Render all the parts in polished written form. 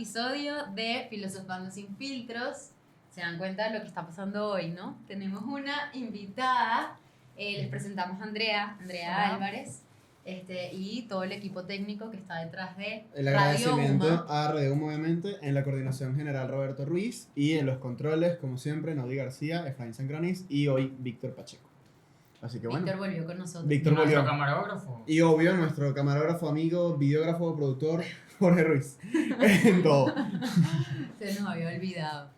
episodio de Filosofando sin filtros. Se dan cuenta de lo que está pasando hoy, ¿no? Tenemos una invitada, les presentamos a Andrea Hola. Álvarez, y todo el equipo técnico que está detrás de El Radio agradecimiento Uma. a Radio Uma, obviamente, en la coordinación general Roberto Ruiz y en los controles, como siempre, Naudi García, Efraín Sangranis y hoy Víctor Pacheco. Así que bueno, Víctor volvió con nosotros. Víctor Nuestro volvió. camarógrafo. Y obvio, nuestro camarógrafo, amigo, videógrafo, productor, Jorge Ruiz. En todo. Se nos había olvidado.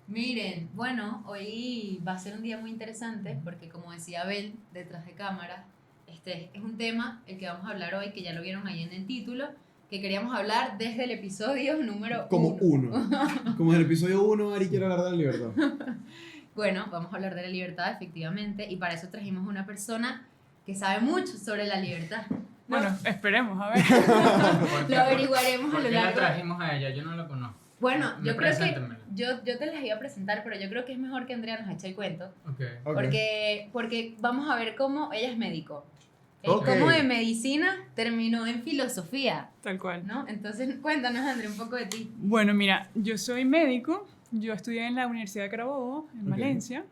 Miren, bueno, hoy va a ser un día muy interesante porque como decía Abel, detrás de cámara, este es un tema el que vamos a hablar hoy, que ya lo vieron ahí en el título, que queríamos hablar desde el episodio número Como 1. Como en el episodio 1, Ari quiere hablar de la libertad. Bueno, vamos a hablar de la libertad, efectivamente, y para eso trajimos una persona que sabe mucho sobre la libertad. Bueno, esperemos, a ver. Lo averiguaremos a ¿Por lo qué la largo. trajimos a ella? Yo no la conozco. Bueno, yo creo que Preséntemela. yo te las iba a presentar, pero yo creo que es mejor que Andrea nos eche el cuento. Ok. Ok. Porque vamos a ver cómo ella es médico. Ok. Cómo de medicina terminó en filosofía, Tal cual. ¿no? Entonces, cuéntanos, Andrea, un poco de ti. Bueno, mira, yo soy médico. Yo estudié en la Universidad de Carabobo, en Ok. Valencia.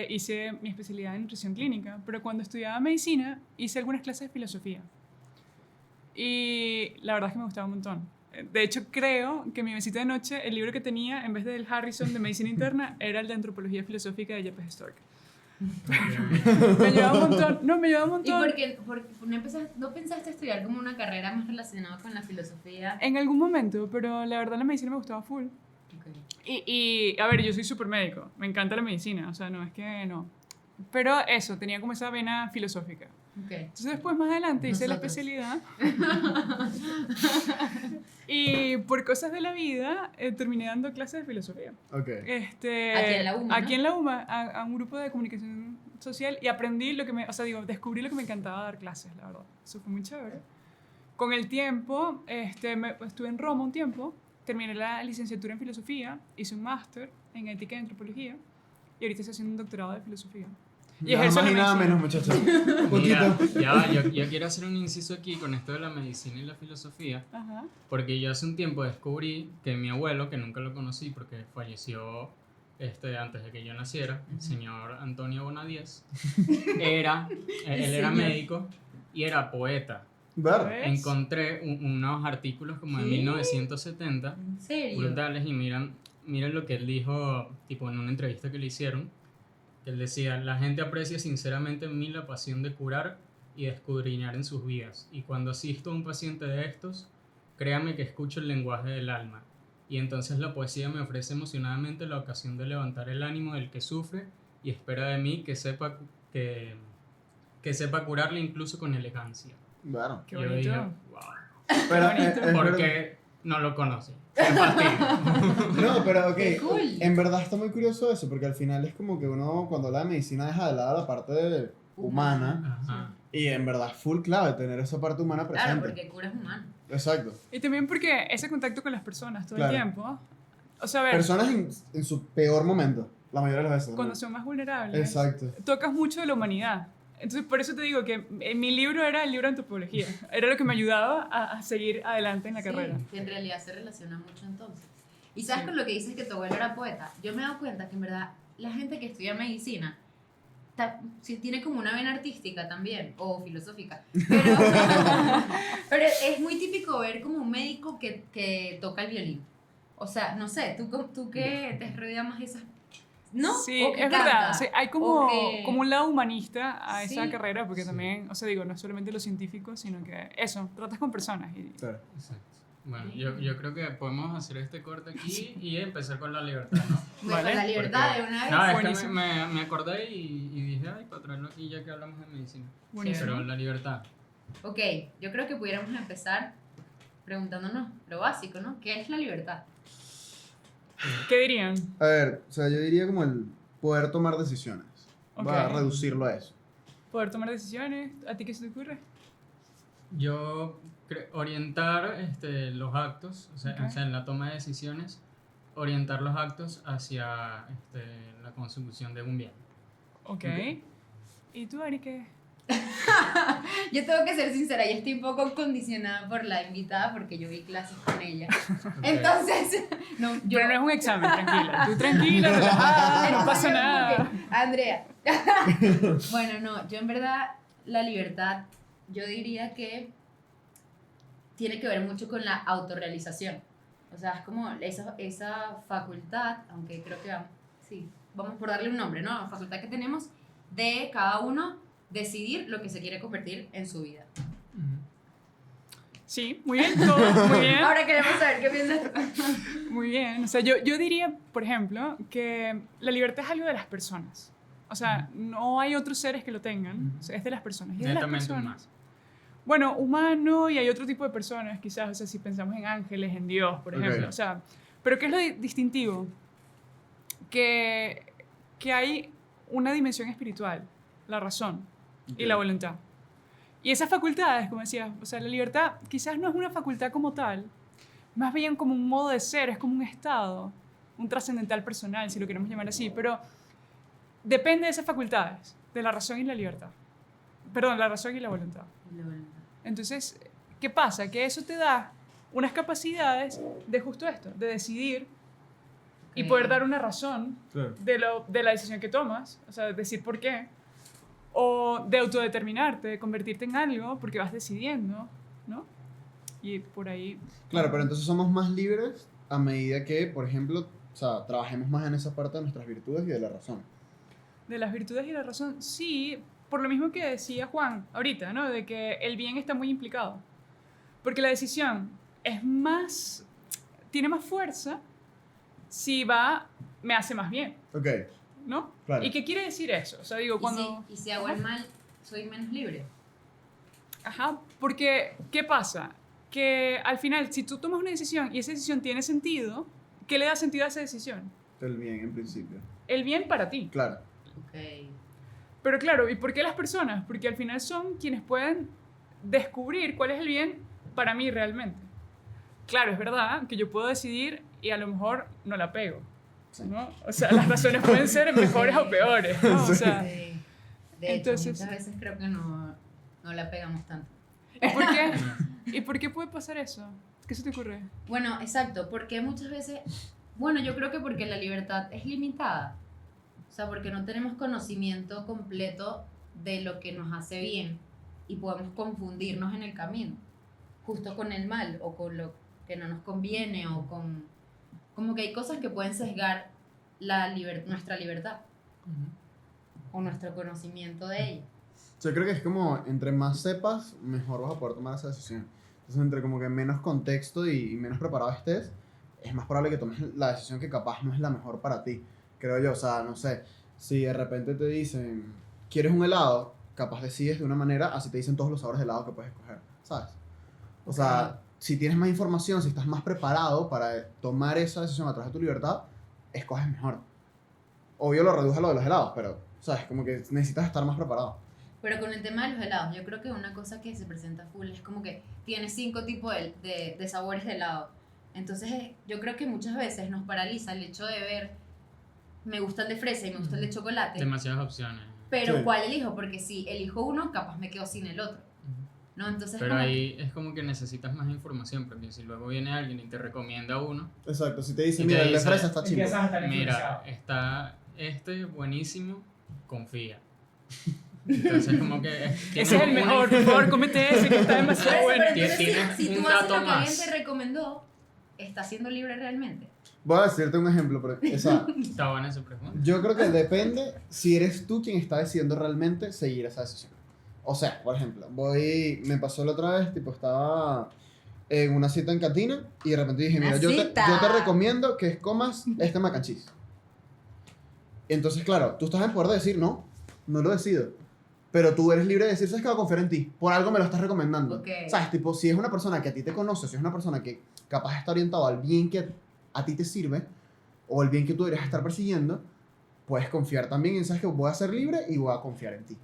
Hice mi especialidad en nutrición clínica, pero cuando estudiaba medicina hice algunas clases de filosofía. Y la verdad es que me gustaba un montón. De hecho, creo que mi mesita de noche, el libro que tenía, en vez del Harrison de Medicina Interna, era el de Antropología Filosófica de Jeppe Stork. Me ayudaba un montón. No, me ayudaba un ¿Y montón. por qué no pensaste estudiar como una carrera más relacionada con la filosofía? En algún momento, pero la verdad la medicina me gustaba full. A ver, yo soy súper médico, me encanta la medicina, o sea, no es que no. Pero eso, tenía como esa vena filosófica. Ok. Entonces después, más adelante, hice la Nosotros. especialidad. Y por cosas de la vida, terminé dando clases de filosofía. Ok. Aquí en la UMA, Aquí ¿no? en la UMA, a un grupo de comunicación social, y aprendí lo que descubrí lo que me encantaba dar clases, la verdad. Eso fue muy chévere. Con el tiempo, estuve en Roma un tiempo, terminé la licenciatura en filosofía, hice un máster en ética y antropología, y ahorita estoy haciendo un doctorado de filosofía. Y Nada ejerzo más la y nada medicina. menos, muchachos. Un Mira, poquito. ya, va, yo quiero hacer un inciso aquí con esto de la medicina y la filosofía, Ajá. porque yo hace un tiempo descubrí que mi abuelo, que nunca lo conocí porque falleció antes de que yo naciera, el señor Antonio Bonadíez, él era señor. médico y era poeta. Ver. ¿Ves? Encontré unos artículos como de ¿Qué? 1970 ¿En serio? brutales y miren lo que él dijo tipo en una entrevista que le hicieron, que él decía: la gente aprecia sinceramente en mí la pasión de curar y de escudriñar en sus vidas, y cuando asisto a un paciente de estos, créame que escucho el lenguaje del alma, y entonces la poesía me ofrece emocionadamente la ocasión de levantar el ánimo del que sufre y espera de mí que sepa curarle incluso con elegancia. Bueno. Qué Yo bonito. dije, wow, Pero, bonito. es porque no lo conoce. Qué fastidio. No, pero ok, Qué cool. en verdad está muy curioso eso, porque al final es como que uno cuando habla de medicina deja de lado la parte humana, Ajá. y en verdad es full clave tener esa parte humana presente. Claro, porque el cura es humano. Exacto. Y también porque ese contacto con las personas todo Claro. el tiempo. O sea, a ver, Personas en su peor momento, la mayoría de las veces. cuando ¿no? son más vulnerables, Exacto. tocas mucho de la humanidad. Entonces, por eso te digo que mi libro era el libro de antropología. Era lo que me ayudaba a seguir adelante en la carrera. Sí, que en realidad se relaciona mucho entonces. Y sabes Sí. con lo que dices que tu abuelo era poeta, yo me he dado cuenta que en verdad la gente que estudia medicina sí tiene como una vena artística también, o filosófica, pero, pero es muy típico ver como un médico que toca el violín. O sea, no sé, tú que te rodeas más de esas... ¿No? Sí, O que es verdad. canta, Sí, hay o como, que- como un lado humanista a esa Sí. carrera, porque Sí. también, o sea, digo, no es solamente lo científico, sino que eso, tratas con personas. Y, Claro. Exacto. Bueno, yo creo que podemos hacer este corte aquí y empezar con la libertad, ¿no? Bueno, Vale. la libertad Porque- de una vez. No, es que Buenísimo. me acordé y dije, ay, para traerlo aquí ya que hablamos de medicina. buenísimo. Pero la libertad. Ok, yo creo que pudiéramos empezar preguntándonos lo básico, ¿no? ¿Qué es la libertad? ¿Qué dirían? A ver, o sea, yo diría como el poder tomar decisiones. Va a Ok. reducirlo a eso. Poder tomar decisiones. ¿A ti qué se te ocurre? Yo orientar los actos, Ok. o sea, en la toma de decisiones, orientar los actos hacia la consecución de un bien. Ok. ¿Y tú, Ari, qué? Yo tengo que ser sincera, yo estoy un poco condicionada por la invitada porque yo vi clases con ella. Entonces, no, yo... Pero no es un examen, tranquila. Tú tranquila, relajada, no pasa nada. Andrea. Bueno, no, yo en verdad la libertad, yo diría que tiene que ver mucho con la autorrealización. O sea, es como esa facultad, aunque creo que vamos por darle un nombre, ¿no? La facultad que tenemos de cada uno decidir lo que se quiere convertir en su vida. Sí, muy bien, todo muy bien. Ahora queremos saber qué piensas tú. Muy bien. O sea, yo diría, por ejemplo, que la libertad es algo de las personas. O sea, no hay otros seres que lo tengan. O sea, es de las personas. Y es de las Netamente personas. humano. Bueno, humano y hay otro tipo de personas, quizás, o sea, si pensamos en ángeles, en Dios, por ejemplo, Ok. o sea, pero ¿qué es lo distintivo? Que hay una dimensión espiritual, la razón y la voluntad. Y esas facultades, como decía, o sea, la libertad quizás no es una facultad como tal, más bien como un modo de ser, es como un estado, un trascendental personal, si lo queremos llamar así, pero depende de esas facultades, de la razón y la libertad. Perdón, la razón y la voluntad. Entonces, ¿qué pasa? Que eso te da unas capacidades de justo esto, de decidir y poder dar una razón Claro. de la decisión que tomas, o sea, decir por qué, o de autodeterminarte, de convertirte en algo porque vas decidiendo, ¿no? Y por ahí... Claro, pero entonces somos más libres a medida que, por ejemplo, o sea, trabajemos más en esa parte de nuestras virtudes y de la razón. De las virtudes y la razón, sí, por lo mismo que decía Juan ahorita, ¿no? De que el bien está muy implicado. Porque la decisión es más, tiene más fuerza si me hace más bien, Ok, ¿no? claro. ¿Y qué quiere decir eso? O sea, digo, cuando... ¿Y si hago el mal, soy menos libre? Ajá, porque, ¿qué pasa? Que al final, si tú tomas una decisión y esa decisión tiene sentido, ¿qué le da sentido a esa decisión? El bien, en principio. El bien para ti. Claro. Ok. Pero claro, ¿y por qué las personas? Porque al final son quienes pueden descubrir cuál es el bien para mí realmente. Claro, es verdad que yo puedo decidir y a lo mejor no la pego, ¿no? O sea, las razones pueden ser mejores o peores, ¿no? O sea, Sí. De hecho, Entonces- muchas veces creo que no la pegamos tanto. ¿y por qué? ¿Y por qué puede pasar eso? ¿Qué se te ocurre? Bueno, exacto, porque muchas veces, bueno, yo creo que porque la libertad es limitada. O sea, porque no tenemos conocimiento completo de lo que nos hace bien y podemos confundirnos en el camino, justo con el mal o con lo que no nos conviene o con... Como que hay cosas que pueden sesgar nuestra libertad o nuestro conocimiento de ella. Yo creo que es como, entre más sepas, mejor vas a poder tomar esa decisión. Entonces, entre como que menos contexto y menos preparado estés, es más probable que tomes la decisión que capaz no es la mejor para ti. Creo yo, o sea, no sé, si de repente te dicen, ¿quieres un helado? Capaz decides de una manera, así te dicen todos los sabores de helado que puedes escoger, ¿sabes? O sea, si tienes más información, si estás más preparado para tomar esa decisión a través de tu libertad, escoges mejor. Obvio lo reduce a lo de los helados, pero, ¿sabes? Como que necesitas estar más preparado. Pero con el tema de los helados, yo creo que una cosa que se presenta full es como que tiene 5 tipos de sabores de helado. Entonces, yo creo que muchas veces nos paraliza el hecho de ver, me gusta el de fresa y me gusta el de chocolate, Demasiadas opciones. pero Sí. ¿cuál elijo? Porque si elijo uno, capaz me quedo sin el otro, ¿no? Entonces, Pero como ahí es como que necesitas más información, porque si luego viene alguien y te recomienda uno, Exacto, si te dicen, Y te mira, el de dice, fresa está chido. Empiezas a estar mira, influenciado. está este buenísimo, confía. Entonces como que... Ese es el mejor, por favor, comete ese que está Por demasiado eso, bueno. pero entonces, Tienes si un tú haces dato lo que alguien más. te recomendó, ¿estás siendo libre realmente? Voy a decirte un ejemplo, pero, o sea, Está buena esa pregunta. yo creo que depende si eres tú quien está decidiendo realmente seguir esa decisión. O sea, por ejemplo, me pasó la otra vez, tipo, estaba en una cita en cantina y de repente dije, Una mira, yo cita. te recomiendo que comas este mac and cheese. Entonces, claro, tú estás en poder de decir, no lo decido. Pero tú eres libre de decir, sabes que voy a confiar en ti, por algo me lo estás recomendando. Ok. ¿Sabes? Tipo, si es una persona que a ti te conoce, si es una persona que capaz está orientado al bien que a ti te sirve, o el bien que tú deberías estar persiguiendo, puedes confiar también en, sabes que voy a ser libre y voy a confiar en ti.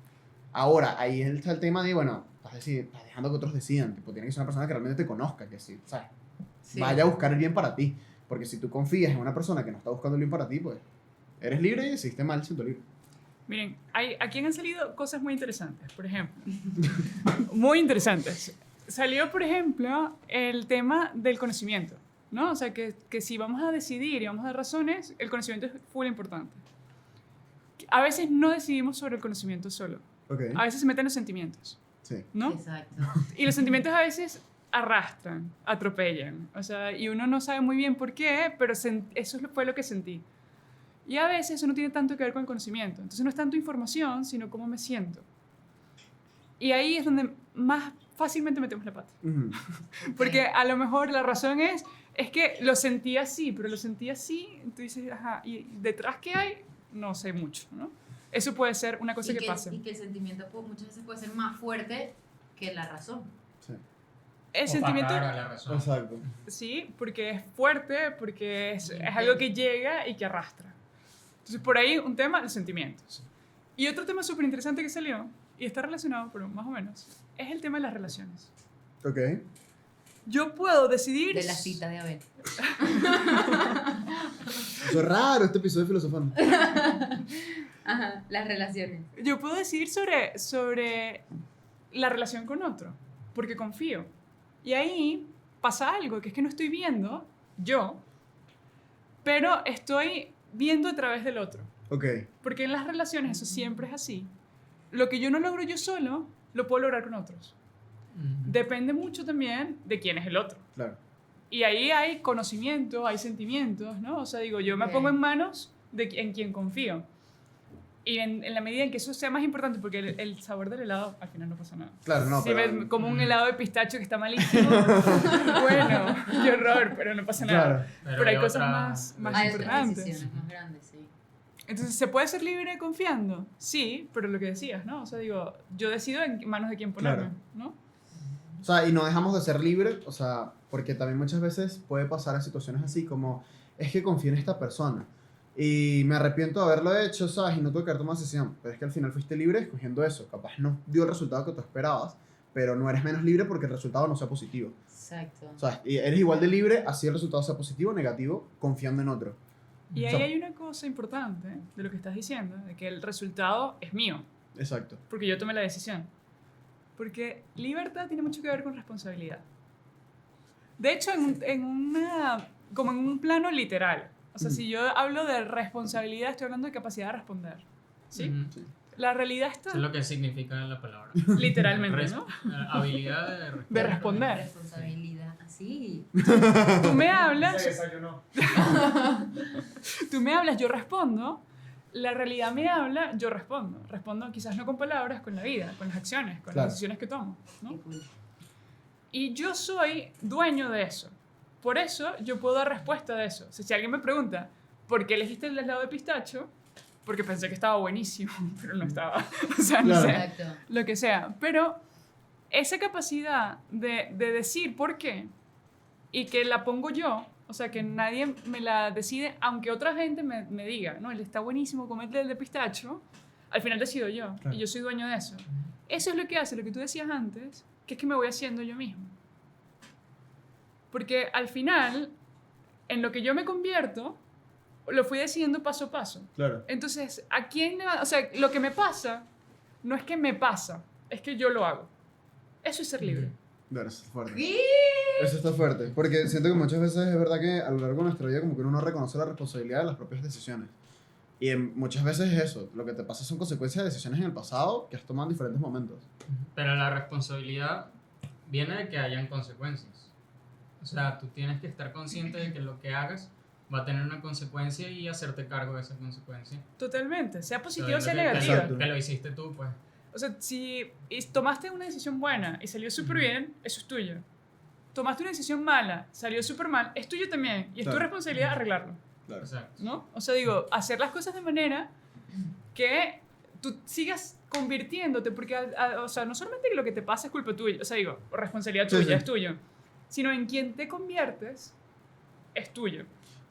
Ahora, ahí está el tema de, bueno, estás dejando que otros decidan, tipo, tiene que ser una persona que realmente te conozca, que sí, ¿sabes? Sí. Vaya a buscar el bien para ti. Porque si tú confías en una persona que no está buscando el bien para ti, pues eres libre y decidiste mal siendo libre. Miren, aquí han salido cosas muy interesantes, por ejemplo. Muy interesantes. Salió, por ejemplo, el tema del conocimiento, ¿no? O sea, que si vamos a decidir y vamos a dar razones, el conocimiento es full importante. A veces no decidimos sobre el conocimiento solo. Ok. A veces se meten los sentimientos, Sí. ¿no? Exacto. Y los sentimientos a veces arrastran, atropellan. O sea, y uno no sabe muy bien por qué, pero eso fue lo que sentí. Y a veces eso no tiene tanto que ver con el conocimiento. Entonces no es tanto información, sino cómo me siento. Y ahí es donde más fácilmente metemos la pata. Ujú. Porque a lo mejor la razón es que lo sentí así, pero lo sentí así, tú dices, ajá, ¿y detrás qué hay? No sé mucho, ¿no? Eso puede ser una cosa que pasa. Y que el sentimiento muchas veces puede ser más fuerte que la razón. Sí. El sentimiento, Opacar a la razón. Exacto. sí, porque es fuerte, porque es algo que llega y que arrastra. Entonces, por ahí un tema, los sentimientos. Y otro tema súper interesante que salió, y está relacionado, pero más o menos, es el tema de las relaciones. Ok. Yo puedo decidir... De la cita de Abel. Eso es raro, este episodio de filosofando. Ajá, las relaciones. Yo puedo decidir sobre la relación con otro, porque confío. Y ahí pasa algo, que es que no estoy viendo yo, pero estoy viendo a través del otro. Ok. Porque en las relaciones eso siempre es así. Lo que yo no logro yo solo, lo puedo lograr con otros. Ujú. Depende mucho también de quién es el otro. Claro. Y ahí hay conocimiento, hay sentimientos, ¿no? O sea, digo, yo me Ok. pongo en manos en quien confío. Y en la medida en que eso sea más importante, porque el sabor del helado, al final no pasa nada. Claro, no, Si pero... me como un helado de pistacho que está malísimo, bueno, qué horror, pero no pasa nada. Claro. Pero hay hay cosas otra- más Hay importantes. otras decisiones más grandes, sí. Entonces, ¿se puede ser libre confiando? Sí, pero lo que decías, ¿no? O sea, digo, yo decido en manos de quién ponerme, Claro. ¿no? O sea, y no dejamos de ser libres, o sea, porque también muchas veces puede pasar en situaciones así como, es que confío en esta persona y me arrepiento de haberlo hecho, ¿sabes? Y no tuve que haber tomado esa decisión, pero es que al final fuiste libre escogiendo eso, capaz no dio el resultado que tú esperabas, pero no eres menos libre porque el resultado no sea positivo. Exacto. O sea, y eres igual de libre así el resultado sea positivo o negativo, confiando en otro. Y O ahí sea, hay una cosa importante de lo que estás diciendo, de que el resultado es mío, Exacto. porque yo tomé la decisión. Porque libertad tiene mucho que ver con responsabilidad. De hecho, como en un plano literal. O sea, Ujú. si yo hablo de responsabilidad, estoy hablando de capacidad de responder. ¿Sí? Ujú. Sí. La realidad está Eso es lo que significa la palabra. literalmente, ¿no? Habilidad De responder. Responsabilidad. Así. Tú me hablas, desayunó. tú me hablas, yo respondo. La realidad me habla, yo respondo. Respondo quizás no con palabras, con la vida, con las acciones, con Claro. las decisiones que tomo, ¿no? Qué cool. Y yo soy dueño de eso. Por eso yo puedo dar respuesta de eso. O sea, si alguien me pregunta, ¿por qué elegiste el helado de pistacho? Porque pensé que estaba buenísimo, pero no estaba. O sea, no Claro. sé, Exacto. lo que sea. Pero esa capacidad de decir por qué y que la pongo yo, o sea, que nadie me la decide, aunque otra gente me diga, no, él está buenísimo, comete el de pistacho, al final decido yo. Claro. Y yo soy dueño de eso. Eso es lo que hace, lo que tú decías antes, que es que me voy haciendo yo mismo. Porque al final, en lo que yo me convierto, lo fui decidiendo paso a paso. Claro. Entonces, ¿a quién le va? O sea, lo que me pasa, no es que me pasa, es que yo lo hago. Eso es ser libre. Claro, eso está fuerte. ¿Qué? Eso está fuerte, porque siento que muchas veces es verdad que a lo largo de nuestra vida como que uno no reconoce la responsabilidad de las propias decisiones. Y muchas veces es eso, lo que te pasa son consecuencias de decisiones en el pasado que has tomado en diferentes momentos. Pero la responsabilidad viene de que hayan consecuencias. O sea, tú tienes que estar consciente de que lo que hagas va a tener una consecuencia y hacerte cargo de esa consecuencia. Totalmente, sea positiva o sea Sabiendo negativa. Exacto. que lo hiciste tú, pues. O sea, si tomaste una decisión buena y salió súper bien, eso es tuyo. Tomaste una decisión mala, salió súper mal, es tuyo también. Y es tu Claro. responsabilidad arreglarlo, Claro. Exacto. ¿no? O sea, digo, hacer las cosas de manera que tú sigas convirtiéndote, porque, o sea, no solamente que lo que te pasa es culpa tuya, o sea, digo, responsabilidad Sí, tuya, sí. es tuyo, sino en quien te conviertes es tuyo.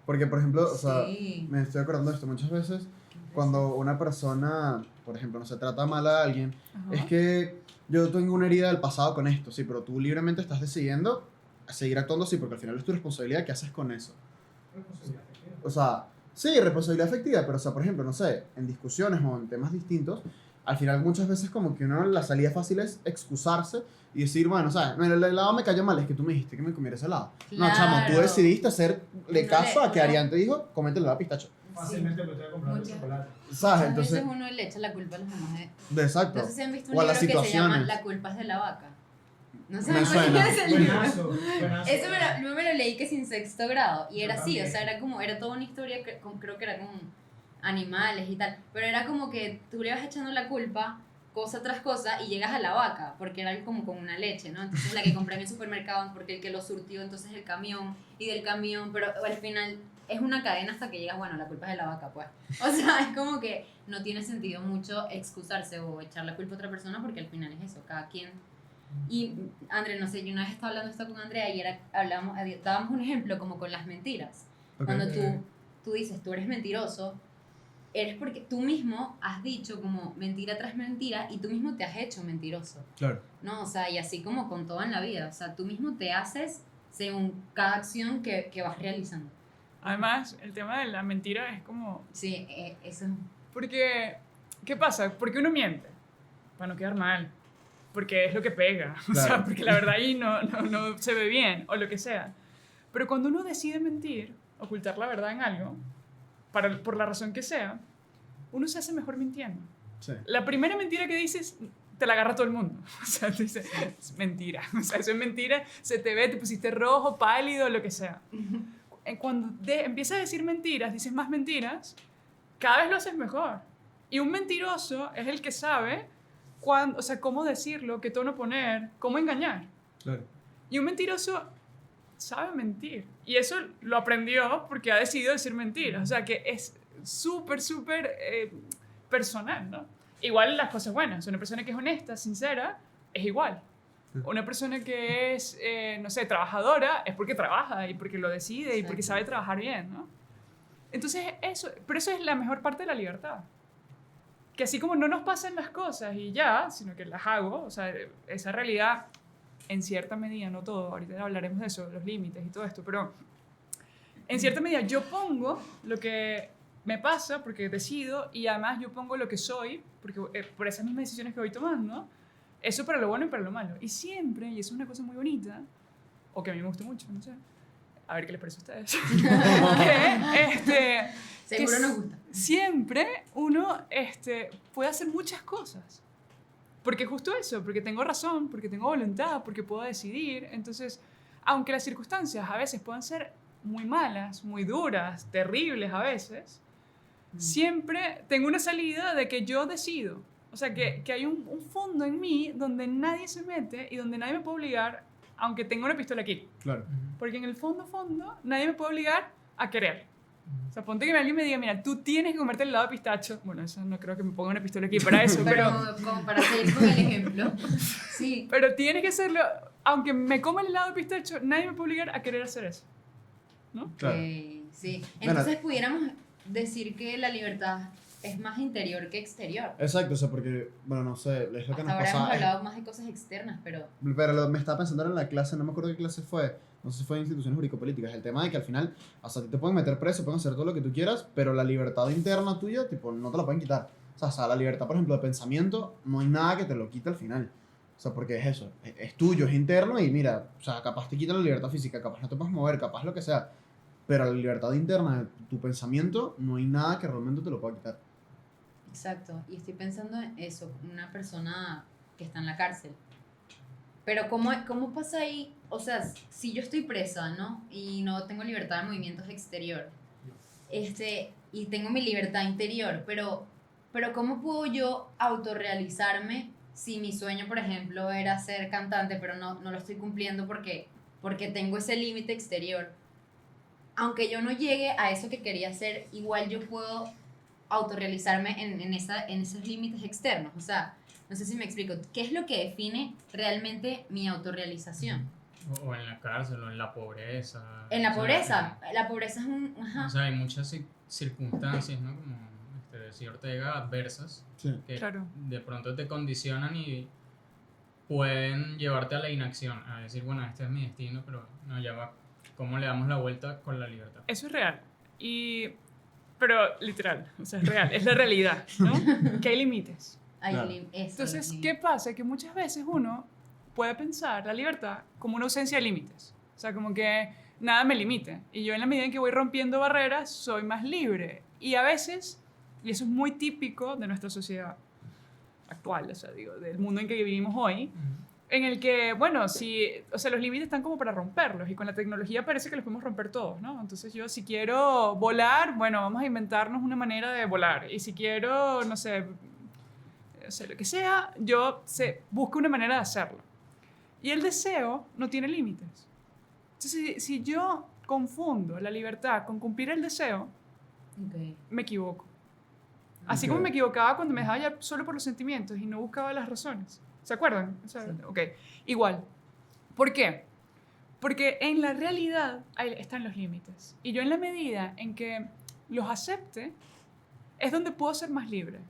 Porque, por ejemplo, o sea, Sí. me estoy acordando de esto muchas veces, cuando una persona, por ejemplo, no se trata mal a alguien, Ajá. es que yo tengo una herida del pasado con esto, sí, pero tú libremente estás decidiendo a seguir actuando así, porque al final es tu responsabilidad, ¿qué haces con eso? O sea, Sí, responsabilidad afectiva, pero o sea, por ejemplo, no sé, en discusiones o en temas distintos, al final muchas veces como que uno la salida fácil es excusarse y decir, bueno, ¿sabes? No, el helado me cayó mal, es que tú me dijiste que me comiera ese helado. No, chamo, tú Claro. decidiste hacerle Uno caso le- a que uno- Arián te dijo, comete el helado pistacho. Fácilmente me estoy comprando Muchas- chocolate. ¿Sabes? Muchas Entonces, veces uno le echa la culpa a los demás. exacto. No sé si han visto un O a las libro que se llama situaciones. La culpa es de la vaca. No sé Me cuál suena. es el libro. Buenazo, buenazo. Eso yo me lo leí que sin sexto grado y era Yo así, o también. sea, era toda una historia creo que era con animales y tal, pero era como que tú le vas echando la culpa cosa tras cosa y llegas a la vaca, porque era algo como con una leche, ¿no? Entonces la que compré en el supermercado, porque el que lo surtió, entonces el camión y del camión, pero al final es una cadena hasta que llegas, bueno, la culpa es de la vaca, pues. O sea, es como que no tiene sentido mucho excusarse o echar la culpa a otra persona porque al final es eso, cada quien. Y André, no sé, yo una vez estaba hablando esto con Andrea y dábamos un ejemplo como con las mentiras. Ok. Cuando tú dices, tú eres mentiroso, eres porque tú mismo has dicho como mentira tras mentira y tú mismo te has hecho mentiroso, Claro. ¿no? O sea, y así como con todo en la vida, o sea, tú mismo te haces según cada acción que vas realizando. Además, el tema de la mentira es como... Sí, eso es... Porque, ¿qué pasa? Porque uno miente, para no quedar mal, porque es lo que pega, o sea, Claro. porque la verdad ahí no se ve bien, o lo que sea. Pero cuando uno decide mentir, ocultar la verdad en algo, por la razón que sea, uno se hace mejor mintiendo. Sí. La primera mentira que dices, te la agarra todo el mundo. O sea, te dice, es mentira. O sea, eso es mentira, se te ve, te pusiste rojo, pálido, lo que sea. Cuando empiezas a decir mentiras, dices más mentiras, cada vez lo haces mejor. Y un mentiroso es el que sabe cuándo, o sea, cómo decirlo, qué tono poner, cómo engañar. Claro. Y un mentiroso sabe mentir. Y eso lo aprendió porque ha decidido decir mentiras. O sea, que es súper, súper personal, ¿no? Igual las cosas buenas. Una persona que es honesta, sincera, es igual. Una persona que es, no sé, trabajadora, es porque trabaja y porque lo decide y porque Exacto. sabe trabajar bien, ¿no? Entonces, pero eso es la mejor parte de la libertad. Que así como no nos pasan las cosas y ya, sino que las hago, o sea, esa realidad, en cierta medida, no todo, ahorita hablaremos de eso, los límites y todo esto, pero en cierta medida yo pongo lo que me pasa porque decido y además yo pongo lo que soy porque, por esas mismas decisiones que voy tomando, eso para lo bueno y para lo malo. Y siempre, y eso es una cosa muy bonita, o que a mí me gusta mucho, no sé, a ver qué les parece a ustedes, que Seguro que nos gusta. siempre uno puede hacer muchas cosas. Porque justo eso, porque tengo razón, porque tengo voluntad, porque puedo decidir. Entonces, aunque las circunstancias a veces puedan ser muy malas, muy duras, terribles a veces, siempre tengo una salida de que yo decido. O sea, que hay un fondo en mí donde nadie se mete y donde nadie me puede obligar, aunque tenga una pistola aquí. Claro. Porque en el fondo, nadie me puede obligar a querer. O sea, ponte que alguien me diga, mira, tú tienes que comerte el helado de pistacho. Bueno, eso no creo que me ponga una pistola aquí para eso, Pero pero, como para seguir con el ejemplo, sí. pero tienes que hacerlo. Aunque me coma el helado de pistacho, nadie me puede obligar a querer hacer eso. ¿No? Claro. Sí. Bueno. Entonces pudiéramos decir que la libertad es más interior que exterior. Exacto, o sea, porque, bueno, no sé, es lo que Hasta nos ahora hemos pasa. hablado más de cosas externas, pero Me estaba pensando ahora en la clase, no me acuerdo qué clase fue, no sé si fue en instituciones jurídico-políticas, el tema de que al final, o sea, a ti te pueden meter preso, pueden hacer todo lo que tú quieras, pero la libertad interna tuya, tipo, no te la pueden quitar. O sea, la libertad, por ejemplo, de pensamiento, no hay nada que te lo quite al final. O sea, porque es eso, es tuyo, es interno y mira, o sea, capaz te quita la libertad física, capaz no te puedes mover, capaz lo que sea, pero la libertad interna de tu pensamiento, no hay nada que realmente te lo pueda quitar. exacto. Y estoy pensando en eso, una persona que está en la cárcel. Pero ¿cómo pasa ahí? O sea, si yo estoy presa, ¿no? Y no tengo libertad de movimientos exterior, y tengo mi libertad interior, pero ¿cómo puedo yo autorrealizarme si mi sueño, por ejemplo, era ser cantante, pero no lo estoy cumpliendo porque tengo ese límite exterior? Aunque yo no llegue a eso que quería hacer, igual yo puedo autorrealizarme en esos límites externos. O sea, no sé si me explico. ¿Qué es lo que define realmente mi autorrealización? O en la cárcel, o en la pobreza. En la O sea, pobreza. La pobreza es un... Ajá. O sea, hay muchas circunstancias, ¿no? Como decía Ortega, adversas, Sí. que Claro. de pronto te condicionan y pueden llevarte a la inacción, a decir, bueno, este es mi destino, pero no, ya va. ¿Cómo le damos la vuelta con la libertad? Eso es real. Y pero literal, o sea, es real, es la realidad, ¿no? Que hay límites. Claro. Entonces, ¿qué pasa? Que muchas veces uno puede pensar la libertad como una ausencia de límites. O sea, como que nada me limite. Y yo en la medida en que voy rompiendo barreras, soy más libre. Y a veces, y eso es muy típico de nuestra sociedad actual, o sea, digo, del mundo en que vivimos hoy, en el que, bueno, si, o sea, los límites están como para romperlos y con la tecnología parece que los podemos romper todos, ¿no? Entonces yo si quiero volar, bueno, vamos a inventarnos una manera de volar. Y si quiero, no sé, lo que sea, busco una manera de hacerlo. Y el deseo no tiene límites. Entonces, si yo confundo la libertad con cumplir el deseo, me equivoco. Así como me equivocaba cuando me dejaba llevar solo por los sentimientos y no buscaba las razones. ¿Se acuerdan? O sea, Sí. Ok, igual. ¿Por qué? Porque en la realidad ahí están los límites. Y yo en la medida en que los acepte, es donde puedo ser más libre.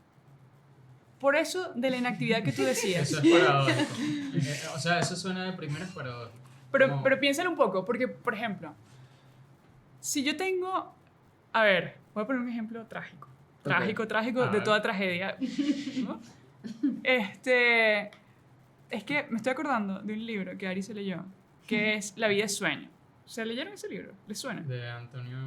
Por eso de la inactividad que tú decías. Eso es paradójico. O sea, eso suena de primeras paradójico. Pero piénsalo un poco, porque, por ejemplo, si yo tengo... A ver, voy a poner un ejemplo trágico. Trágico A de ver. toda tragedia. ¿No? Es que me estoy acordando de un libro que Ari se leyó, que es La vida es sueño. ¿Se leyeron ese libro? ¿Les suena? De Antonio...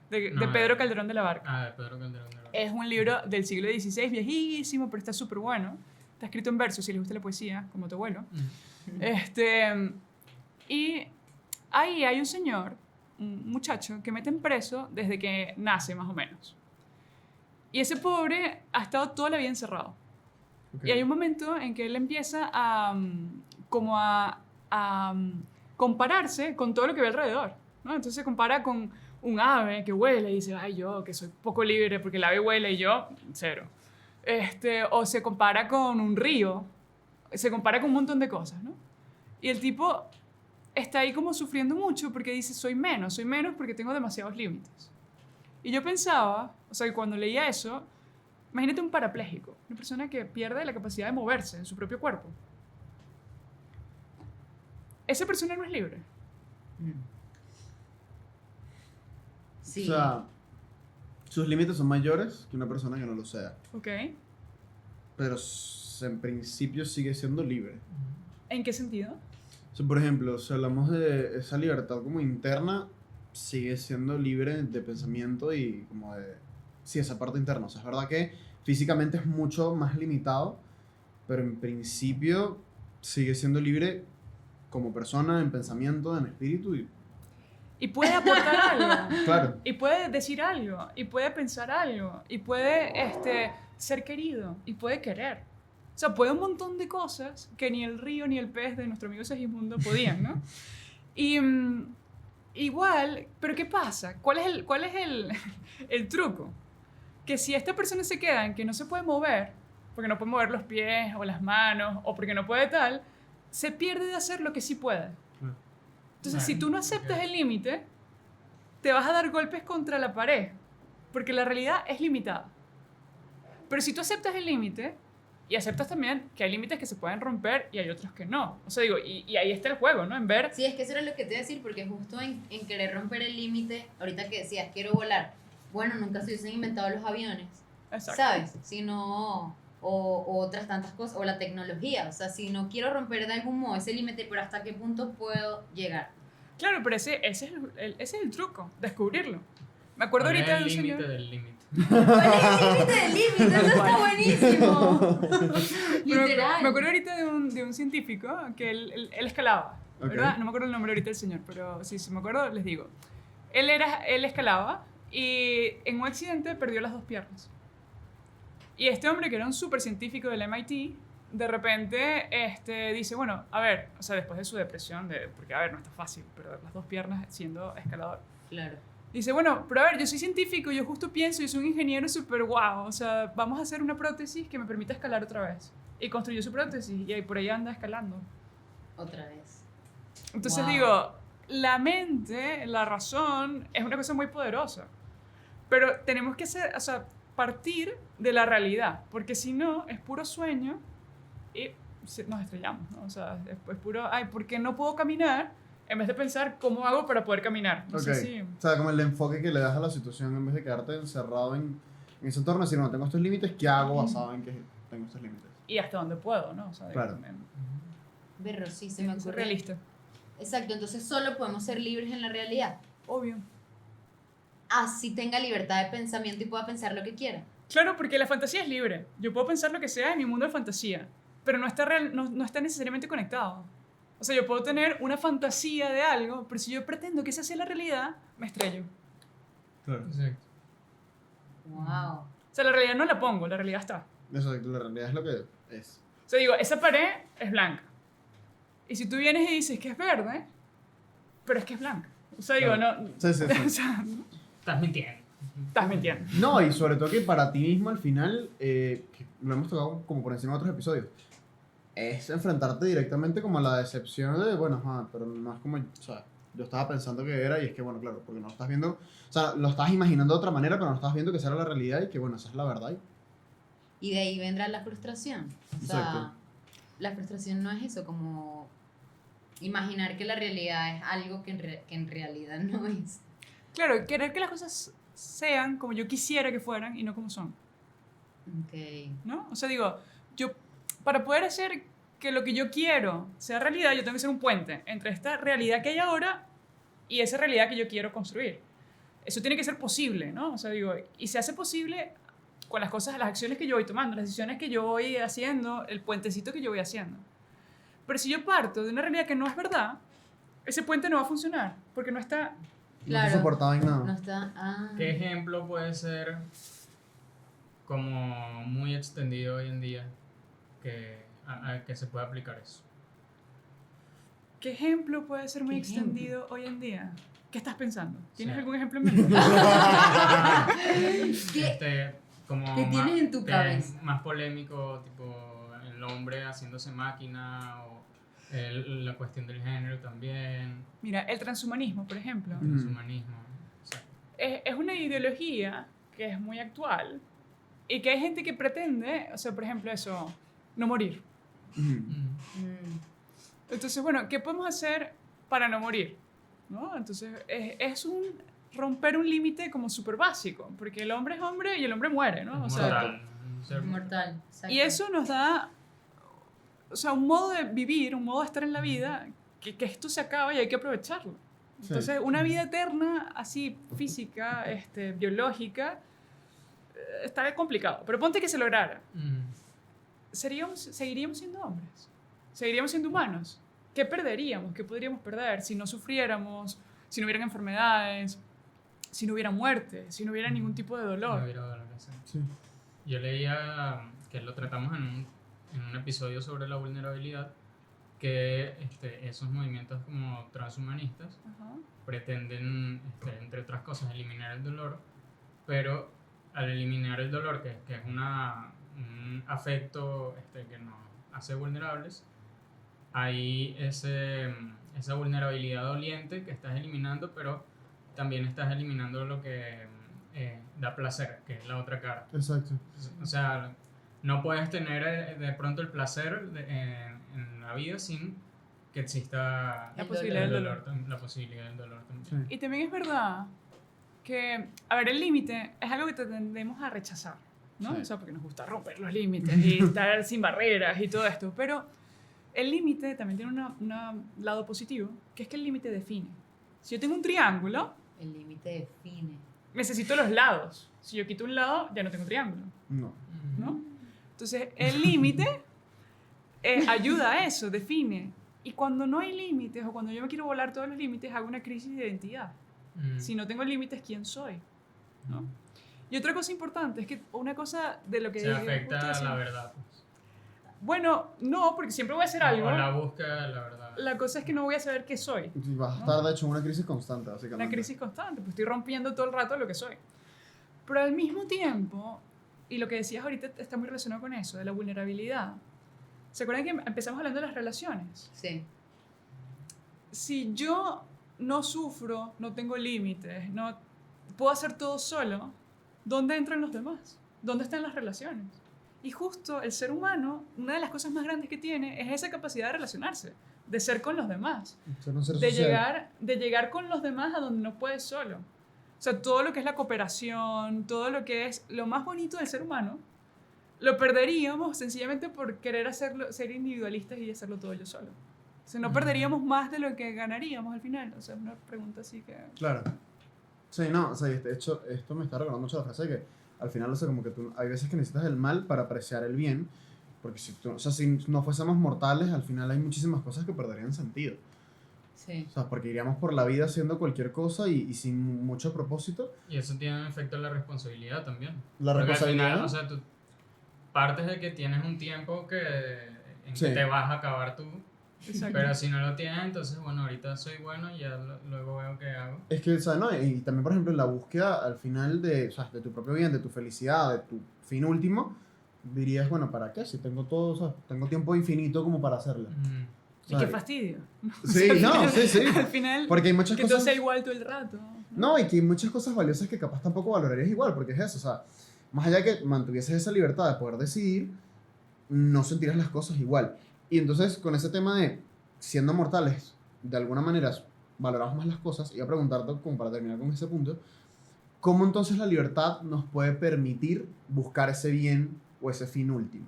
De No, Pedro Calderón de la Barca. Ah, de Pedro Calderón de la Barca. Es un libro del siglo XVI, viejísimo, pero está súper bueno. Está escrito en verso, si les gusta la poesía, como tu abuelo. Y ahí hay un señor, un muchacho, que meten preso desde que nace, más o menos. Y ese pobre ha estado toda la vida encerrado. Ok. Y hay un momento en que él empieza a compararse con todo lo que ve alrededor, ¿no? Entonces se compara con un ave que huele y dice, ay, yo que soy poco libre porque el ave huele y yo, cero. O se compara con un río, se compara con un montón de cosas, ¿no? Y el tipo está ahí como sufriendo mucho porque dice, soy menos porque tengo demasiados límites. Y yo pensaba, o sea, que cuando leía eso, imagínate un parapléjico, una persona que pierde la capacidad de moverse en su propio cuerpo. Esa persona no es libre. Sí. O sea, sus límites son mayores que una persona que no lo sea. ¿Ok? Pero en principio sigue siendo libre. ¿En qué sentido? O sea, por ejemplo, si hablamos de esa libertad como interna, sigue siendo libre de pensamiento y como de... Sí, esa parte interna. O sea, es verdad que físicamente es mucho más limitado, pero en principio sigue siendo libre como persona, en pensamiento, en espíritu y... Y puede aportar algo. Claro. Y puede decir algo. Y puede pensar algo. Y puede ser querido. Y puede querer. O sea, puede un montón de cosas que ni el río ni el pez de nuestro amigo Segismundo podían, ¿no? Y igual, pero ¿qué pasa? ¿Cuál es el truco? Que si esta persona se queda en que no se puede mover, porque no puede mover los pies o las manos, o porque no puede tal, se pierde de hacer lo que sí puede. Entonces, si tú no aceptas el límite, te vas a dar golpes contra la pared, porque la realidad es limitada. Pero si tú aceptas el límite, y aceptas también que hay límites que se pueden romper y hay otros que no. O sea, digo, y ahí está el juego, ¿no? En ver... Sí, es que eso era lo que te iba a decir, porque justo en querer romper el límite, ahorita que decías, quiero volar, bueno, nunca se hubiesen inventado los aviones, Exacto. ¿sabes? Sino, o otras tantas cosas, o la tecnología, o sea, si no quiero romper de algún modo ese límite, pero ¿hasta qué punto puedo llegar? Claro, pero ese es el truco, descubrirlo. Me acuerdo ¿Cuál es ahorita de un el límite señor... del límite? ¿Cuál es el límite del límite? Eso está buenísimo. Pero Literal. me acuerdo ahorita de un científico que él escalaba, ¿verdad? Ok. No me acuerdo el nombre ahorita del señor, pero sí, si me acuerdo, les digo. Él escalaba y en un accidente perdió las dos piernas. Y este hombre, que era un súper científico del MIT, de repente dice, bueno, a ver, o sea, después de su depresión, porque a ver, no está fácil perder las dos piernas siendo escalador. Claro. Dice, bueno, pero a ver, yo soy científico, yo justo pienso, yo soy un ingeniero súper guau, o sea, vamos a hacer una prótesis que me permita escalar otra vez. Y construyó su prótesis y ahí por ahí anda escalando. Otra vez. Entonces Wow. digo, la mente, la razón, es una cosa muy poderosa. Pero tenemos que partir de la realidad, porque si no, es puro sueño y nos estrellamos, ¿no? O sea, es puro, ay, ¿por qué no puedo caminar? en vez de pensar cómo hago para poder caminar. No sé Ok. si... O sea, como el enfoque que le das a la situación en vez de quedarte encerrado en ese entorno, decir, no, tengo estos límites, ¿qué hago basado en que tengo estos límites? Y hasta dónde puedo, ¿no? O sea, Claro. también, Berro, sí, se me tienes que ser ocurre. realista. Exacto, entonces solo podemos ser libres en la realidad. Obvio. Así tenga libertad de pensamiento y pueda pensar lo que quiera. Claro, porque la fantasía es libre. Yo puedo pensar lo que sea en mi mundo de fantasía, pero no está, no está necesariamente conectado. O sea, yo puedo tener una fantasía de algo, pero si yo pretendo que esa sea la realidad, me estrello. Claro. Exacto. Wow. O sea, la realidad no la pongo, la realidad está. Exacto, la realidad es lo que es. O sea, digo, esa pared es blanca. Y si tú vienes y dices que es verde, pero es que es blanca. O sea, digo, Claro. no... Sí, sí, O sí. sea, Estás mintiendo. estás mintiendo. No, y sobre todo que para ti mismo al final, que lo hemos tocado como por encima de otros episodios, es enfrentarte directamente como a la decepción de, bueno, ajá, pero no es como, o sea, yo estaba pensando que era y es que, bueno, claro, porque no lo estás viendo, o sea, lo estás imaginando de otra manera, pero no estás viendo que esa era la realidad y que, bueno, esa es la verdad. Y de ahí vendrá la frustración. O sea, Exacto. la frustración no es eso, como imaginar que la realidad es algo que en realidad no es. Claro, querer que las cosas sean como yo quisiera que fueran y no como son. Ok. ¿No? O sea, digo, yo, para poder hacer que lo que yo quiero sea realidad, yo tengo que ser un puente entre esta realidad que hay ahora y esa realidad que yo quiero construir. Eso tiene que ser posible, ¿no? O sea, digo, y se hace posible con las cosas, las acciones que yo voy tomando, las decisiones que yo voy haciendo, el puentecito que yo voy haciendo. Pero si yo parto de una realidad que no es verdad, ese puente no va a funcionar, porque no está... No Claro. te soportaba en nada. No está. Ah. ¿Qué ejemplo puede ser como muy extendido hoy en día a que se pueda aplicar eso? ¿Qué ejemplo puede ser muy ¿Qué ejemplo? extendido hoy en día? ¿Qué estás pensando? ¿Tienes Sí. algún ejemplo en mente? ¿Qué? Como ¿Qué tienes en tu que cabeza? es más polémico, tipo el hombre haciéndose máquina o la cuestión del género también, Mira, el transhumanismo, por ejemplo, el Mm. transhumanismo. O sea, es una ideología que es muy actual y que hay gente que pretende, o sea, por ejemplo, eso, no morir. Ujú. Mm. Entonces, bueno, ¿qué podemos hacer para no morir? ¿No? Entonces, es un romper un límite como súper básico, porque el hombre es hombre y el hombre muere, ¿no? O es sea, mortal, un ser Mortal. Exacto. y eso nos da, o sea, un modo de vivir, un modo de estar en la vida, que esto se acaba y hay que aprovecharlo. Sí. Entonces, una vida eterna, así, física, biológica, está complicado. Pero ponte que se lograra. Seguiríamos siendo hombres. Seguiríamos siendo humanos. ¿Qué perderíamos? ¿Qué podríamos perder si no sufriéramos, si no hubieran enfermedades, si no hubiera muerte, si no hubiera ningún tipo de No dolor? hubiera dolor, sí. Sí. Yo leía que lo tratamos en un episodio sobre la vulnerabilidad, que esos movimientos como transhumanistas Ajá. pretenden, entre otras cosas, eliminar el dolor, pero al eliminar el dolor, que es un afecto que nos hace vulnerables, hay esa vulnerabilidad doliente que estás eliminando, pero también estás eliminando lo que da placer, que es la otra cara. Exacto. O sea, no puedes tener de pronto el placer en la vida sin que exista La El posibilidad del dolor. la posibilidad del dolor también. Sí. Y también es verdad que, a ver, el límite es algo que tendemos a rechazar, ¿no? Sí. O sea, porque nos gusta romper los límites y estar sin barreras y todo esto. Pero el límite también tiene un lado positivo, que es que el límite define. Si yo tengo un triángulo, El límite define. necesito los lados. Si yo quito un lado, ya no tengo triángulo, No. ¿no? Entonces, el límite ayuda a eso, define. Y cuando no hay límites o cuando yo me quiero volar todos los límites, hago una crisis de identidad. Si no tengo límites, ¿quién soy? ¿No? Y otra cosa importante es que una cosa de lo que... Se afecta justo a decía- la verdad. Pues. Bueno, no, porque siempre voy a hacer algo. O la búsqueda de la verdad. La cosa es que no voy a saber qué soy. Y vas a estar, de hecho, en una crisis constante, básicamente. Una crisis constante, pues estoy rompiendo todo el rato lo que soy. Pero al mismo tiempo, y lo que decías ahorita está muy relacionado con eso, de la vulnerabilidad. ¿Se acuerdan que empezamos hablando de las relaciones? Sí. Si yo no sufro, no tengo límites, no puedo hacer todo solo, ¿dónde entran los demás? ¿Dónde están las relaciones? Y justo el ser humano, una de las cosas más grandes que tiene es esa capacidad de relacionarse, de ser con los demás, Ser un ser de social. llegar con los demás a donde no puedes solo. O sea, todo lo que es la cooperación, todo lo que es lo más bonito del ser humano, lo perderíamos sencillamente por querer hacerlo, ser individualistas y hacerlo todo yo solo. O sea, no perderíamos más de lo que ganaríamos al final. O sea, es una pregunta así que... Claro. Sí, no, o sea, de hecho, esto me está recordando mucho la frase de que al final, o sea, como que tú, hay veces que necesitas el mal para apreciar el bien, porque si, tú, o sea, si no fuésemos mortales, al final hay muchísimas cosas que perderían sentido. Sí. O sea, porque iríamos por la vida haciendo cualquier cosa y sin mucho propósito. Y eso tiene un efecto en la responsabilidad también. La Porque al responsabilidad. final, o sea, tú partes de que tienes un tiempo en Sí. que te vas a acabar tú, Exacto. pero si no lo tienes, entonces, bueno, ahorita soy bueno y ya luego veo qué hago. Es que, o sea, ¿no? Y también, por ejemplo, en la búsqueda al final de, o sea, de tu propio bien, de tu felicidad, de tu fin último, dirías, bueno, ¿para qué? Si tengo todo, o sea, tengo tiempo infinito como para hacerlo. Y qué fastidio. Sí, no, sí, sí. Al final, Porque hay muchas que todo cosas... sea igual todo el rato. No, y que hay muchas cosas valiosas que capaz tampoco valorarías igual, porque es eso, o sea, más allá de que mantuvieses esa libertad de poder decidir, no sentirás las cosas igual. Y entonces, con ese tema de siendo mortales, de alguna manera valoramos más las cosas, iba a preguntarte, como para terminar con ese punto, ¿cómo entonces la libertad nos puede permitir buscar ese bien o ese fin último?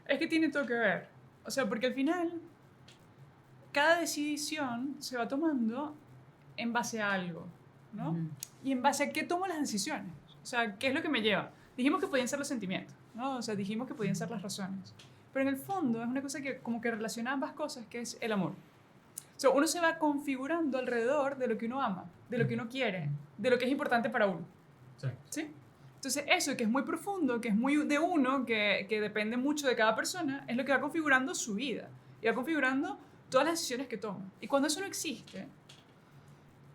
Es que tiene todo que ver. O sea, porque al final, cada decisión se va tomando en base a algo, ¿no? Ujú. Y en base a qué tomo las decisiones. O sea, ¿qué es lo que me lleva? Dijimos que podían ser los sentimientos, ¿no? O sea, dijimos que podían ser las razones. Pero en el fondo es una cosa que como que relaciona ambas cosas, que es el amor. O sea, uno se va configurando alrededor de lo que uno ama, de lo que uno quiere, de lo que es importante para uno. Sí. ¿Sí? Entonces, eso que es muy profundo, que es muy de uno, que depende mucho de cada persona, es lo que va configurando su vida. Y va configurando todas las decisiones que toma. Y cuando eso no existe,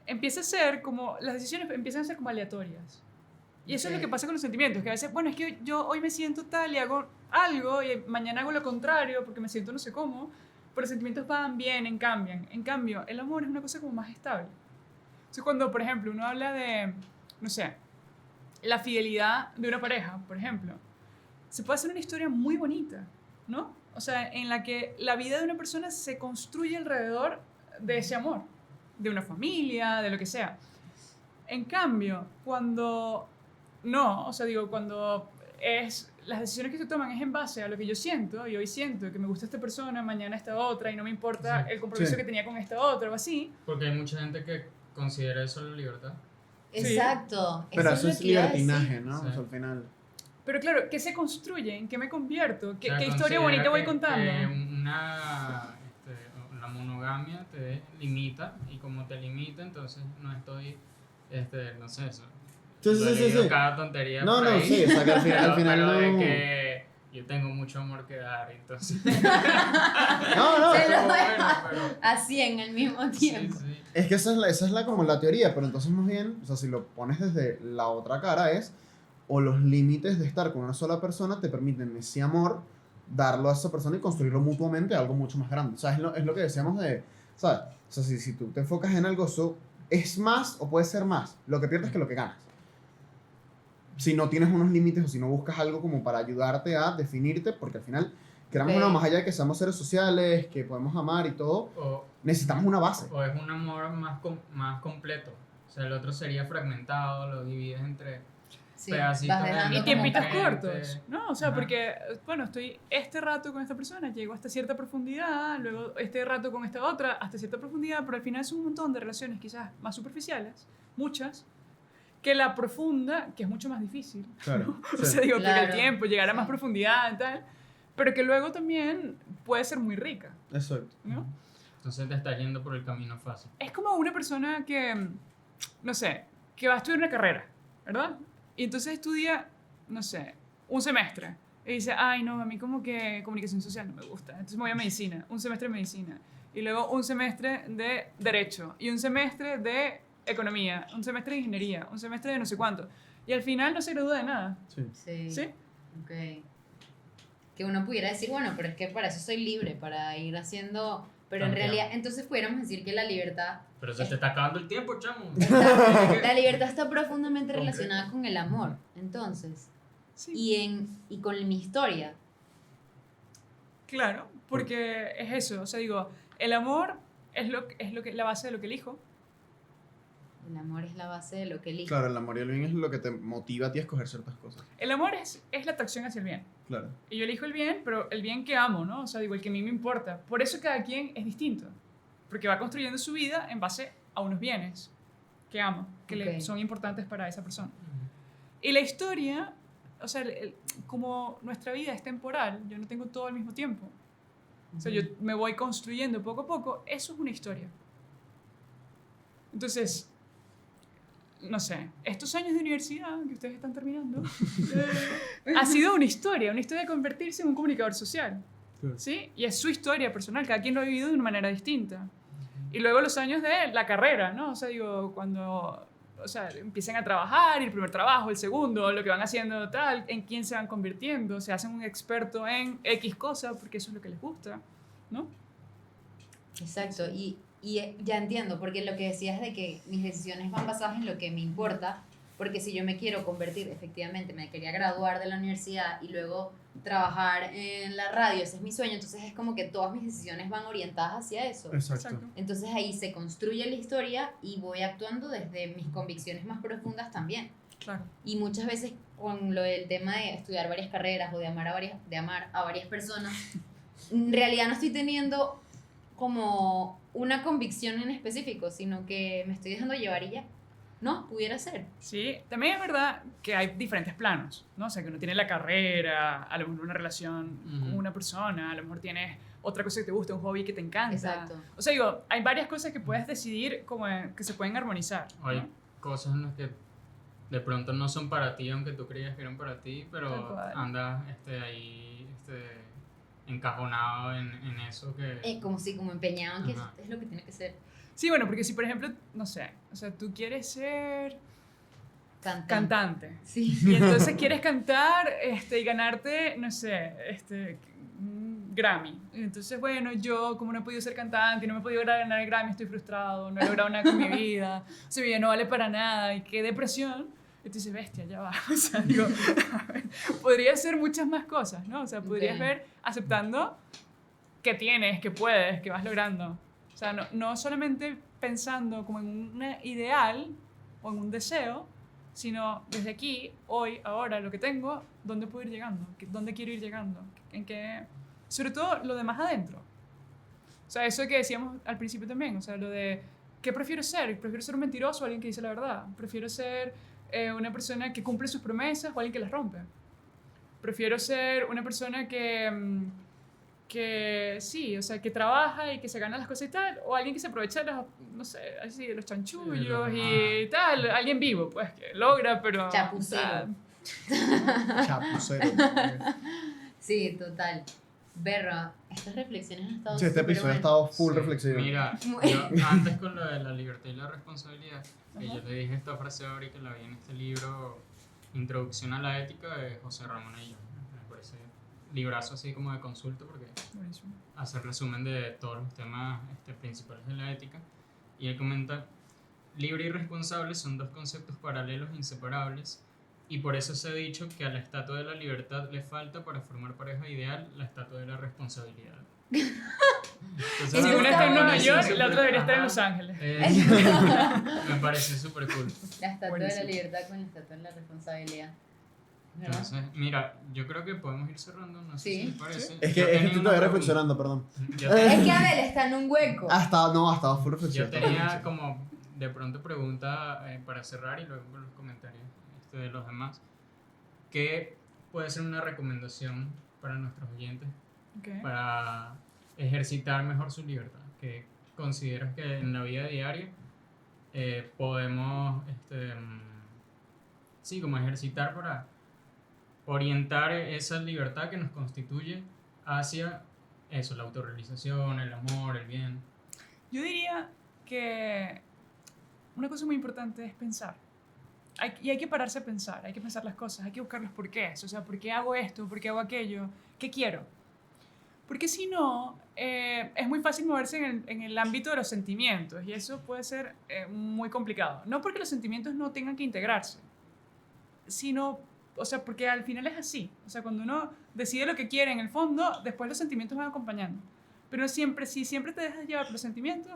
empieza a ser como, las decisiones empiezan a ser como aleatorias. Y eso es lo que pasa con los sentimientos, que a veces, bueno, es que yo hoy me siento tal y hago algo, y mañana hago lo contrario porque me siento no sé cómo, pero los sentimientos van, vienen, cambian. En cambio, el amor es una cosa como más estable. Entonces, cuando, por ejemplo, uno habla de, no sé, la fidelidad de una pareja, por ejemplo, se puede hacer una historia muy bonita, ¿no? O sea, en la que la vida de una persona se construye alrededor de ese amor, de una familia, de lo que sea. En cambio, cuando no, o sea, digo, cuando las decisiones que se toman es en base a lo que yo siento, y hoy siento que me gusta esta persona, mañana esta otra, y no me importa Sí. el compromiso Sí. que tenía con esta otra o así. Porque hay mucha gente que considera eso la libertad. Exacto. Pero eso lo es que iba a decir. libertinaje, ¿no? Sí. O sea, al final... Pero claro, ¿qué se construye? ¿En qué me convierto? ¿Qué, O sea, qué historia considera bonita voy que contando? la monogamia te limita, y como te limita, entonces no estoy, no sé, eso. Sí, Lo sí, he sí, leído sí. cada tontería No, por no, ahí, sí, o sea, que al final pero no... de que yo tengo mucho amor que dar, entonces... No, no, Se lo Bueno, deja pero- a 100 al mismo sí, tiempo. sí. es que esa es la, como la teoría, pero entonces más bien, o sea, si lo pones desde la otra cara es, o los límites de estar con una sola persona te permiten ese amor, darlo a esa persona y construirlo mutuamente a algo mucho más grande. O sea, es lo que decíamos de, ¿sabes? O sea, si tú te enfocas en algo, eso es más o puede ser más lo que pierdes que lo que ganas. Si no tienes unos límites o si no buscas algo como para ayudarte a definirte, porque al final, queramos o no, Ok. más allá de que seamos seres sociales, que podemos amar y todo, necesitamos una base. O es un amor más completo. O sea, el otro sería fragmentado, lo divides entre Sí, pedacitos vas de dejando Y como tiempitos gente. cortos, ¿no? O sea, Ajá. porque, bueno, estoy este rato con esta persona, llego hasta cierta profundidad, luego este rato con esta otra, hasta cierta profundidad, pero al final es un montón de relaciones quizás más superficiales, muchas, que la profunda, que es mucho más difícil. Claro. O sea, digo, porque el Claro, tiempo, llegar a más sí. profundidad y tal, pero que luego también puede ser muy rica, Exacto. ¿no? Entonces te estás yendo por el camino fácil. Es como una persona que, no sé, que va a estudiar una carrera, ¿verdad? Y entonces estudia, no sé, un semestre. Y dice, ay, no, a mí como que comunicación social no me gusta. Entonces me voy a medicina, un semestre de medicina. Y luego un semestre de derecho. Y un semestre de economía. Un semestre de ingeniería. Un semestre de no sé cuánto. Y al final no se gradúa de nada. Sí. Sí. ¿Sí? Ok. Que uno pudiera decir, bueno, pero es que para eso soy libre, para ir haciendo... Pero en Tanteando. realidad, entonces pudiéramos decir que la libertad... Pero se te está acabando el tiempo, chamo. La libertad está profundamente Concreto. relacionada con el amor. Entonces, Sí. y con mi historia, Claro, porque es eso, o sea, digo, el amor es la base de lo que elijo. El amor es la base de lo que elijo. Claro, el amor y el bien es lo que te motiva a ti a escoger ciertas cosas. El amor es la atracción hacia el bien. Claro. Y yo elijo el bien, pero el bien que amo, ¿no? O sea, digo, el que a mí me importa. Por eso cada quien es distinto. Porque va construyendo su vida en base a unos bienes que ama, que Ok. le son importantes para esa persona. Y la historia, o sea, como nuestra vida es temporal, yo no tengo todo al mismo tiempo. O sea, yo me voy construyendo poco a poco, eso es una historia. Entonces, no sé, estos años de universidad que ustedes están terminando, ha sido una historia de convertirse en un comunicador social. Claro. ¿Sí? Y es su historia personal, cada quien lo ha vivido de una manera distinta. Y luego los años de la carrera, ¿no? O sea, digo, cuando empiezan a trabajar, y el primer trabajo, el segundo, lo que van haciendo tal, en quién se van convirtiendo, se hacen un experto en X cosa, porque eso es lo que les gusta, ¿no? Exacto, y ya entiendo, porque lo que decías de que mis decisiones van basadas en lo que me importa, porque si yo me quiero convertir, efectivamente, me quería graduar de la universidad y luego trabajar en la radio, ese es mi sueño, entonces es como que todas mis decisiones van orientadas hacia eso. Exacto. Entonces ahí se construye la historia y voy actuando desde mis convicciones más profundas también. Claro. Y muchas veces con lo del tema de estudiar varias carreras o de amar a varias personas, en realidad no estoy teniendo como una convicción en específico, sino que me estoy dejando llevar y ya. No, pudiera ser. Sí, también es verdad que hay diferentes planos, ¿no? O sea, que uno tiene la carrera, a lo mejor una relación con una persona, a lo mejor tienes otra cosa que te gusta, un hobby que te encanta. Exacto. O sea, digo, hay varias cosas que puedes decidir como que se pueden armonizar, ¿no? Hay cosas en las que de pronto no son para ti, aunque tú creías que eran para ti, Tal pero cual. andas ahí encajonado en eso que... Como empeñado en que Ajá. es lo que tiene que ser. Sí, bueno, porque si por ejemplo, no sé, o sea, tú quieres ser cantante Sí. y entonces quieres cantar y ganarte, no sé, un Grammy. Entonces, bueno, yo como no he podido ser cantante y no me he podido ganar el Grammy, estoy frustrado, no he logrado nada con mi vida, o sea, mi vida no vale para nada y qué depresión. Y tú dices, bestia, ya va. O sea, digo, podría ser muchas más cosas, ¿no? O sea, podrías Ok. ver aceptando que tienes, que puedes, que vas logrando. O sea, no solamente pensando como en un ideal o en un deseo, sino desde aquí, hoy, ahora, lo que tengo, ¿dónde puedo ir llegando? ¿Dónde quiero ir llegando? ¿En qué? Sobre todo lo de más adentro. O sea, eso que decíamos al principio también, o sea, lo de, ¿qué prefiero ser? ¿Prefiero ser un mentiroso o alguien que dice la verdad? ¿Prefiero ser una persona que cumple sus promesas o alguien que las rompe? ¿Prefiero ser una persona que sí, o sea, que trabaja y que se gana las cosas y tal, o alguien que se aprovecha de los, no sé, así, de los chanchullos Sí, lo y tal, alguien vivo, pues, que logra, pero... Chapucero. o sea, Chapucero. Sí, total. Berra, estas reflexiones han estado Sí, este súper episodio ha buenas. estado full Sí, reflexivo. Mira, yo antes con lo de la libertad y la responsabilidad, que yo le dije esta frase ahora y que la vi en este libro, Introducción a la Ética, de José Ramón Ayllón. Me parece librazo así como de consulta porque buenísimo. hace resumen de todos los temas principales de la ética. Y él comenta, libre y responsable son dos conceptos paralelos e inseparables, y por eso se ha dicho que a la estatua de la libertad le falta para formar pareja ideal la estatua de la responsabilidad. Entonces, Eso Si una está en está Nueva buenísimo. York, la otra debería estar en Ajá. Los Ángeles. Me parece súper cool. La estatua de la Buenísimo. libertad con la estatua de la responsabilidad. ¿Verdad? Entonces, mira, yo creo que podemos ir cerrando, no sé Sí. si les parece. Es Yo que tenía estoy una todavía pregunta. reflexionando, perdón. Yo tenía- Es que Abel está en un hueco. Ha estado full Yo reflexivo. tenía como de pronto pregunta para cerrar y luego con los comentarios de los demás. ¿Qué puede ser una recomendación para nuestros oyentes Ok. para ejercitar mejor su libertad? ¿Qué consideras que en la vida diaria podemos sí, como ejercitar para orientar esa libertad que nos constituye hacia eso, la autorrealización, el amor, el bien? Yo diría que una cosa muy importante es pensar. Y hay que pararse a pensar, hay que pensar las cosas, hay que buscar los porqués. O sea, ¿por qué hago esto? ¿Por qué hago aquello? ¿Qué quiero? Porque si no, es muy fácil moverse en el ámbito de los sentimientos y eso puede ser muy complicado. No porque los sentimientos no tengan que integrarse, sino, o sea, porque al final es así. O sea, cuando uno decide lo que quiere en el fondo, después los sentimientos van acompañando. Pero siempre, si siempre te dejas llevar por los sentimientos,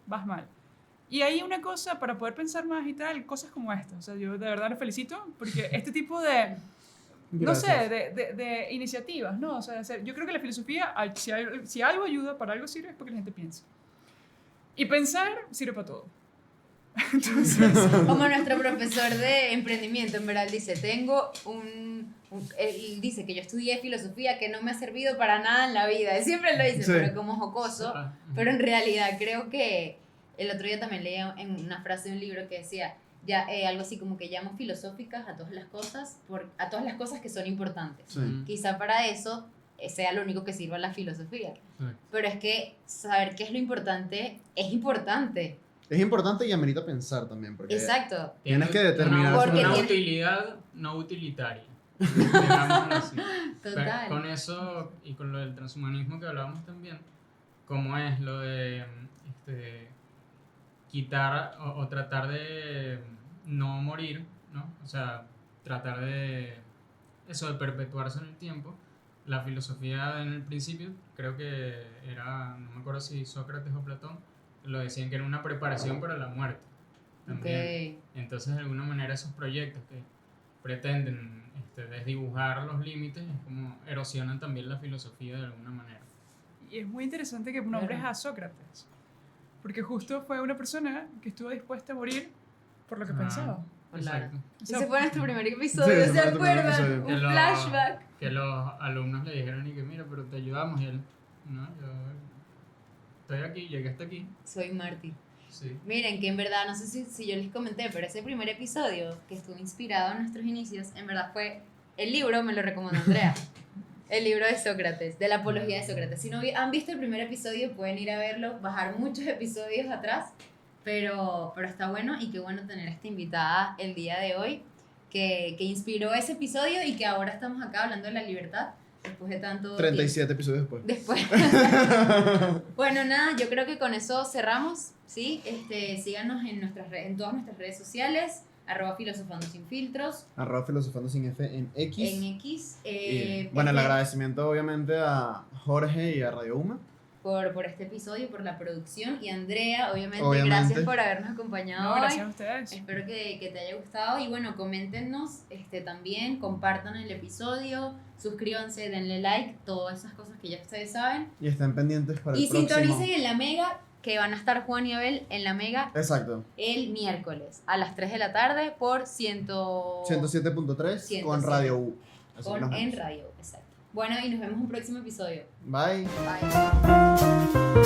vas mal. Y hay una cosa para poder pensar más y tal, cosas como esta. O sea, yo de verdad lo felicito porque este tipo de, no sé, de iniciativas, ¿no? O sea, yo creo que la filosofía, si algo ayuda, para algo sirve, es porque la gente piensa. Y pensar sirve para todo. Entonces, Como nuestro profesor de emprendimiento, en verdad, dice, él dice que yo estudié filosofía que no me ha servido para nada en la vida. Él siempre lo dice, Sí. pero como jocoso. Pero en realidad creo que el otro día también leía en una frase de un libro que decía, algo así como que llamo filosóficas a todas las cosas, a todas las cosas que son importantes. Sí. Quizá para eso sea lo único que sirva la filosofía. Exacto. Pero es que saber qué es lo importante es importante. Es importante y amerita pensar también, porque Exacto. tienes que determinar... Porque una tiene- utilidad no utilitaria. Digámoslo así. Total. Con eso y con lo del transhumanismo que hablábamos también, como es lo de quitar o tratar de no morir, ¿no? O sea, tratar de eso de perpetuarse en el tiempo. La filosofía en el principio, creo que era, no me acuerdo si Sócrates o Platón, lo decían que era una preparación para la muerte. También. Ok. Entonces, de alguna manera, esos proyectos que pretenden desdibujar los límites, es como erosionan también la filosofía de alguna manera. y es muy interesante que nombres Claro. a Sócrates. Porque justo fue una persona que estuvo dispuesta a morir por lo que Ah, pensaba. Exacto. O sea, Ese fue nuestro primer Sí, episodio, ese ¿se fue nuestro primer acuerdan? episodio. Un Que lo- flashback. Que los alumnos le dijeron y que mira, pero te ayudamos y él, no, yo estoy aquí, llegué hasta aquí. Soy mártir. Sí. Miren, que en verdad, no sé si yo les comenté, pero ese primer episodio que estuvo inspirado en nuestros inicios, en verdad fue el libro, me lo recomendó Andrea. El libro de Sócrates, de la apología de Sócrates. Si no han visto el primer episodio, pueden ir a verlo, bajar muchos episodios atrás, pero está bueno y qué bueno tener a esta invitada el día de hoy, que inspiró ese episodio y que ahora estamos acá hablando de la libertad después de tanto 37 episodios después. Después. Bueno, nada, yo creo que con eso cerramos, ¿sí? Síganos en todas nuestras redes sociales, @filosofando sin filtros, @filosofando sin F en X. en X. Y, bueno, el agradecimiento obviamente a Jorge y a Radio Uma. por este episodio, por la producción. Y Andrea, obviamente. Obviamente. Gracias por habernos acompañado no, hoy. gracias a ustedes. Espero que te haya gustado y bueno, coméntenos también, compartan el episodio, suscríbanse, denle like, todas esas cosas que ya ustedes saben. Y estén pendientes para Y el próximo. sintonicen en la Mega, que van a estar Juan y Abel en la Mega Exacto. el miércoles a las 3 de la tarde por 107.3 con 107. Radio U. Así que nos en vemos. radio, exacto. Bueno, y nos vemos en un próximo episodio. Bye. Bye.